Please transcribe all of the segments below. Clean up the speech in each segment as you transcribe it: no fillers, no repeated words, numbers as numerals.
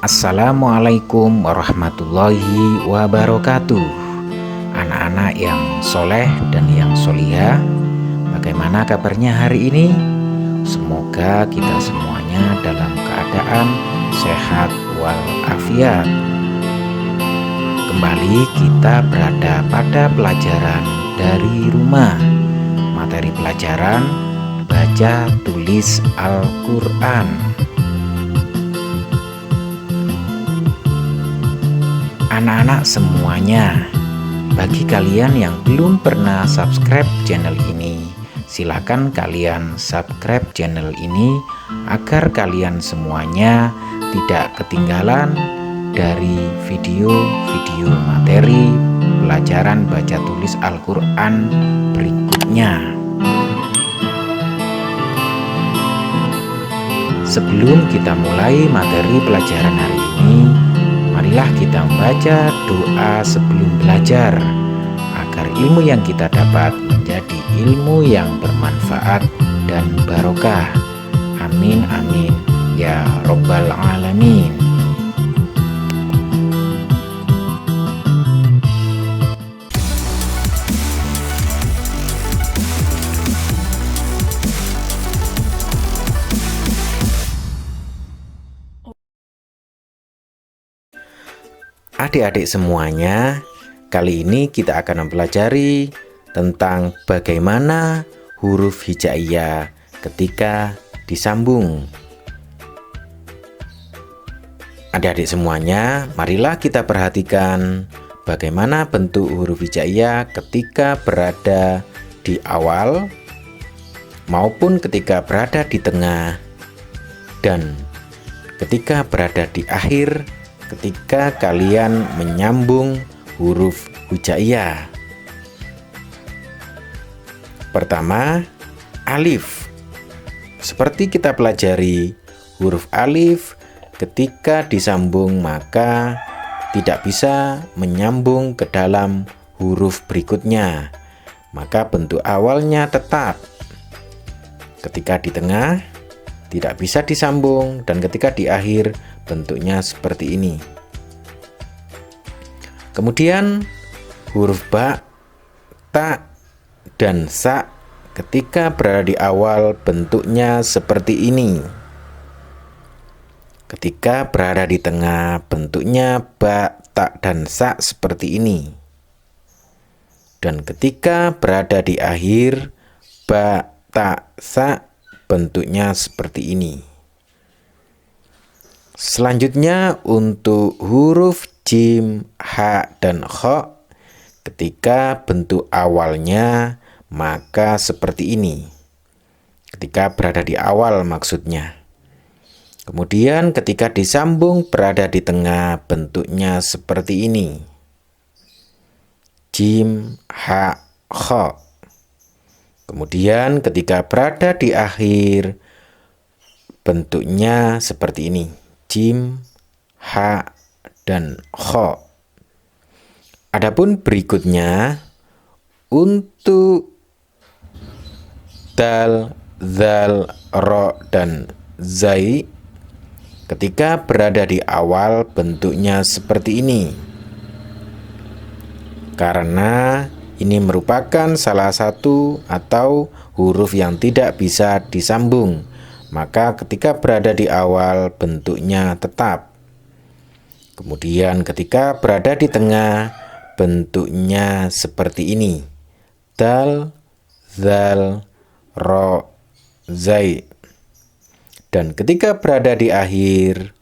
Assalamualaikum warahmatullahi wabarakatuh. Anak-anak yang soleh dan yang solihah, bagaimana kabarnya hari ini? Semoga kita semuanya dalam keadaan sehat walafiat. Kembali kita berada pada pelajaran dari rumah. Materi pelajaran baca tulis Al-Quran. Anak-anak semuanya, bagi kalian yang belum pernah subscribe channel ini, silakan kalian subscribe channel ini agar kalian semuanya tidak ketinggalan dari video-video materi pelajaran baca tulis Al-Quran berikutnya. Sebelum kita mulai materi pelajaran hari ini, marilah kita membaca doa sebelum belajar agar ilmu yang kita dapat menjadi ilmu yang bermanfaat dan barokah. Amin amin ya robbal alamin. Adik-adik semuanya, kali ini kita akan mempelajari tentang bagaimana huruf hijaiyah ketika disambung. Adik-adik semuanya, marilah kita perhatikan bagaimana bentuk huruf hijaiyah ketika berada di awal maupun ketika berada di tengah dan ketika berada di akhir ketika kalian menyambung huruf hijaiyah. Pertama, alif. Seperti kita pelajari, huruf alif ketika disambung maka tidak bisa menyambung ke dalam huruf berikutnya. Maka bentuk awalnya tetap. Ketika di tengah tidak bisa disambung dan ketika di akhir bentuknya seperti ini. Kemudian huruf ba, ta, dan sa ketika berada di awal bentuknya seperti ini. Ketika berada di tengah bentuknya ba, ta, dan sa seperti ini. Dan ketika berada di akhir ba, ta, sa bentuknya seperti ini. Selanjutnya untuk huruf jim, ha, dan kho ketika bentuk awalnya maka seperti ini. Ketika berada di awal maksudnya. Kemudian ketika disambung berada di tengah bentuknya seperti ini. Jim, ha, kho. Kemudian ketika berada di akhir bentuknya seperti ini. Jim, ha, dan kho. Adapun berikutnya untuk dal, zal, ro, dan zai ketika berada di awal bentuknya seperti ini. Karena ini merupakan salah satu atau huruf yang tidak bisa disambung. Maka ketika berada di awal bentuknya tetap. Kemudian ketika berada di tengah bentuknya seperti ini. Dal, zal, ro, zai. Dan ketika berada di akhir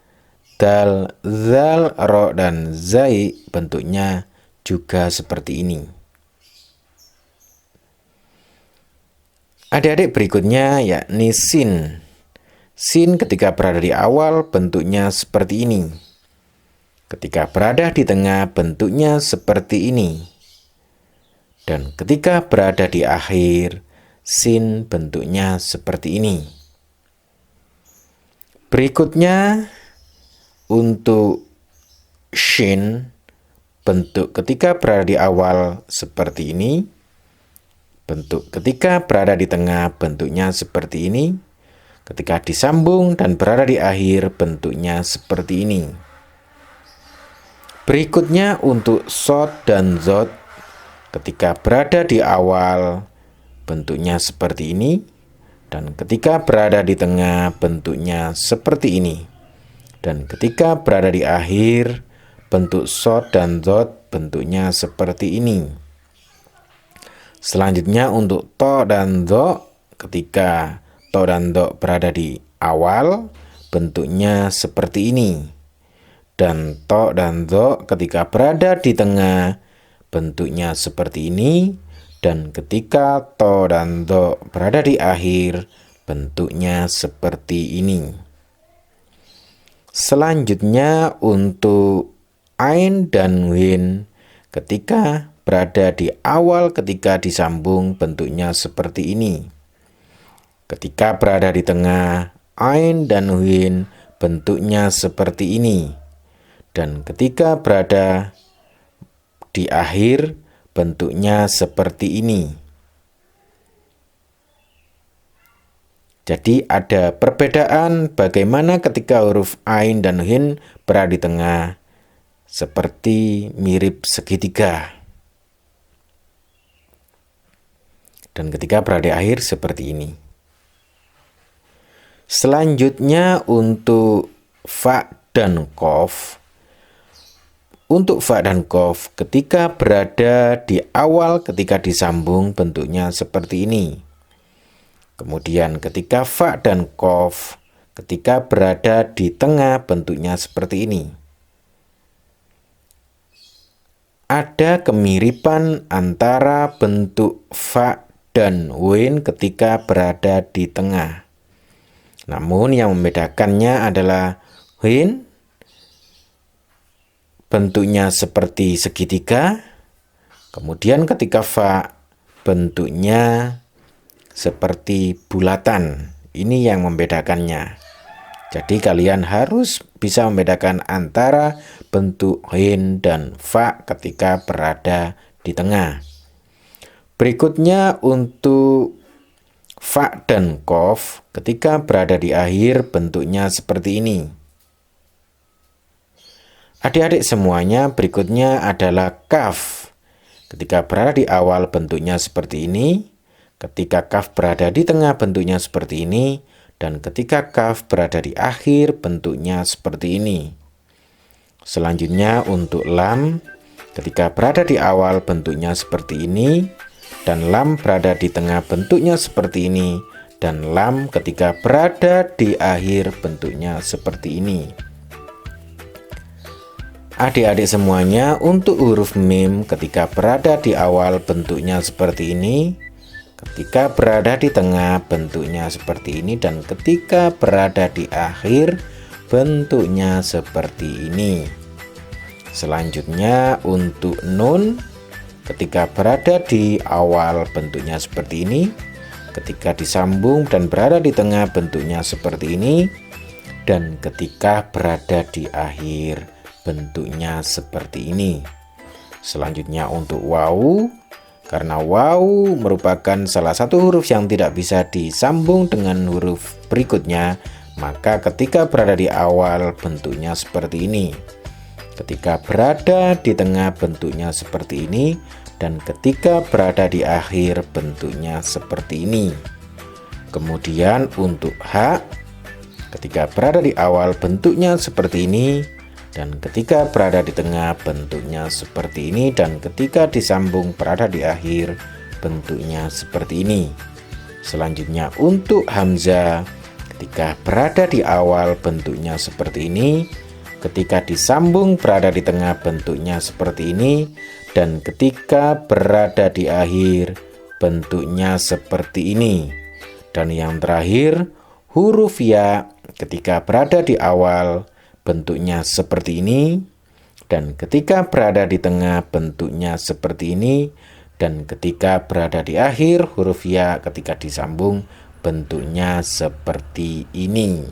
dal, zal, ro, dan zai bentuknya juga seperti ini. Adik-adik berikutnya yakni sin. Sin ketika berada di awal bentuknya seperti ini. Ketika berada di tengah bentuknya seperti ini. Dan ketika berada di akhir, sin bentuknya seperti ini. Berikutnya untuk shin, bentuk ketika berada di awal seperti ini. Bentuk ketika berada di tengah bentuknya seperti ini. Ketika disambung dan berada di akhir bentuknya seperti ini. Berikutnya untuk sod dan zod, ketika berada di awal bentuknya seperti ini, dan ketika berada di tengah bentuknya seperti ini, dan ketika berada di akhir bentuk sod dan zod bentuknya seperti ini. Selanjutnya untuk to dan do, ketika to dan do berada di awal bentuknya seperti ini, dan to dan do ketika berada di tengah bentuknya seperti ini, dan ketika to dan do berada di akhir bentuknya seperti ini. Selanjutnya untuk ain dan win, ketika berada di awal ketika disambung bentuknya seperti ini. Ketika berada di tengah, ain dan win bentuknya seperti ini. Dan ketika berada di akhir bentuknya seperti ini. Jadi ada perbedaan bagaimana ketika huruf ain dan hin berada di tengah, seperti mirip segitiga. Dan ketika berada di akhir seperti ini. Selanjutnya untuk fa dan qaf. Untuk fa dan qaf ketika berada di awal ketika disambung bentuknya seperti ini. Kemudian ketika fa dan qaf ketika berada di tengah bentuknya seperti ini. Ada kemiripan antara bentuk fa dan win ketika berada di tengah. Namun yang membedakannya adalah win bentuknya seperti segitiga, kemudian ketika fa bentuknya seperti bulatan. Ini yang membedakannya. Jadi kalian harus bisa membedakan antara bentuk hin dan fa ketika berada di tengah. Berikutnya untuk fa dan qaf ketika berada di akhir bentuknya seperti ini. Adik-adik semuanya, berikutnya adalah kaf. Ketika berada di awal bentuknya seperti ini, ketika kaf berada di tengah bentuknya seperti ini, dan ketika kaf berada di akhir bentuknya seperti ini. Selanjutnya untuk lam, ketika berada di awal bentuknya seperti ini, dan lam berada di tengah bentuknya seperti ini, dan lam ketika berada di akhir bentuknya seperti ini. Adik-adik semuanya, untuk huruf mim ketika berada di awal bentuknya seperti ini, ketika berada di tengah bentuknya seperti ini, dan ketika berada di akhir bentuknya seperti ini. Selanjutnya untuk nun, ketika berada di awal bentuknya seperti ini, ketika disambung dan berada di tengah bentuknya seperti ini, dan ketika berada di akhir bentuknya seperti ini. Selanjutnya untuk wawu, karena wawu merupakan salah satu huruf yang tidak bisa disambung dengan huruf berikutnya, maka ketika berada di awal bentuknya seperti ini. Ketika berada di tengah bentuknya seperti ini, dan ketika berada di akhir bentuknya seperti ini. Kemudian untuk ha, ketika berada di awal bentuknya seperti ini, dan ketika berada di tengah bentuknya seperti ini, dan ketika disambung berada di akhir bentuknya seperti ini. Selanjutnya untuk hamzah, ketika berada di awal bentuknya seperti ini, ketika disambung berada di tengah bentuknya seperti ini, dan ketika berada di akhir bentuknya seperti ini. Dan yang terakhir huruf ya, ketika berada di awal bentuknya seperti ini, dan ketika berada di tengah bentuknya seperti ini, dan ketika berada di akhir huruf ya ketika disambung bentuknya seperti ini.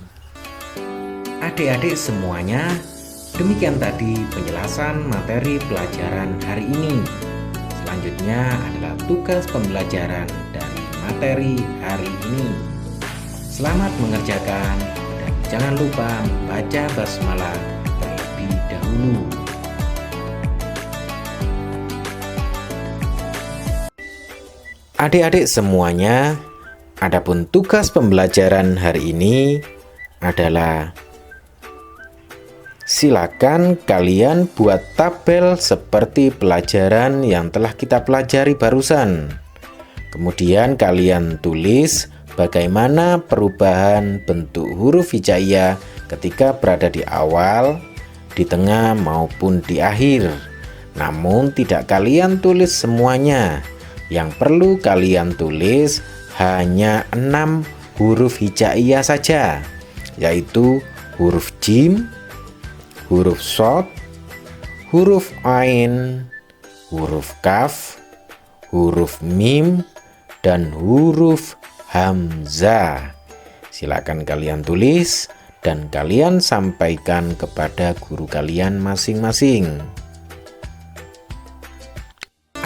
Adik-adik semuanya, demikian tadi penjelasan materi pelajaran hari ini. Selanjutnya adalah tugas pembelajaran dari materi hari ini. Selamat mengerjakan dan jangan lupa membaca basmalah terlebih dahulu. Adik-adik semuanya, adapun tugas pembelajaran hari ini adalah silakan kalian buat tabel seperti pelajaran yang telah kita pelajari barusan. Kemudian kalian tulis bagaimana perubahan bentuk huruf hijaiyah ketika berada di awal, di tengah maupun di akhir. Namun tidak kalian tulis semuanya. Yang perlu kalian tulis hanya 6 huruf hijaiyah saja, yaitu huruf jim, huruf shod, huruf ain, huruf kaf, huruf mim, dan huruf hamzah. Silakan kalian tulis dan kalian sampaikan kepada guru kalian masing-masing.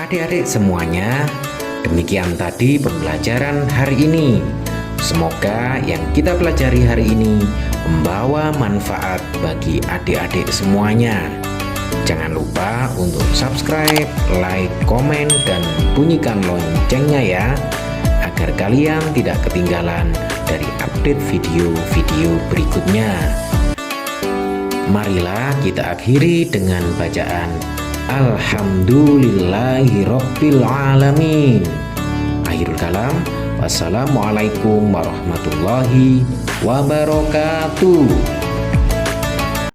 Adik-adik semuanya, demikian tadi pembelajaran hari ini. Semoga yang kita pelajari hari ini membawa manfaat bagi adik-adik semuanya. Jangan lupa untuk subscribe, like, komen, dan bunyikan loncengnya ya, agar kalian tidak ketinggalan dari update video-video berikutnya. Marilah kita akhiri dengan bacaan Alhamdulillahirabbil alamin. Akhirul kalam. Wassalamualaikum warahmatullahi wabarakatuh.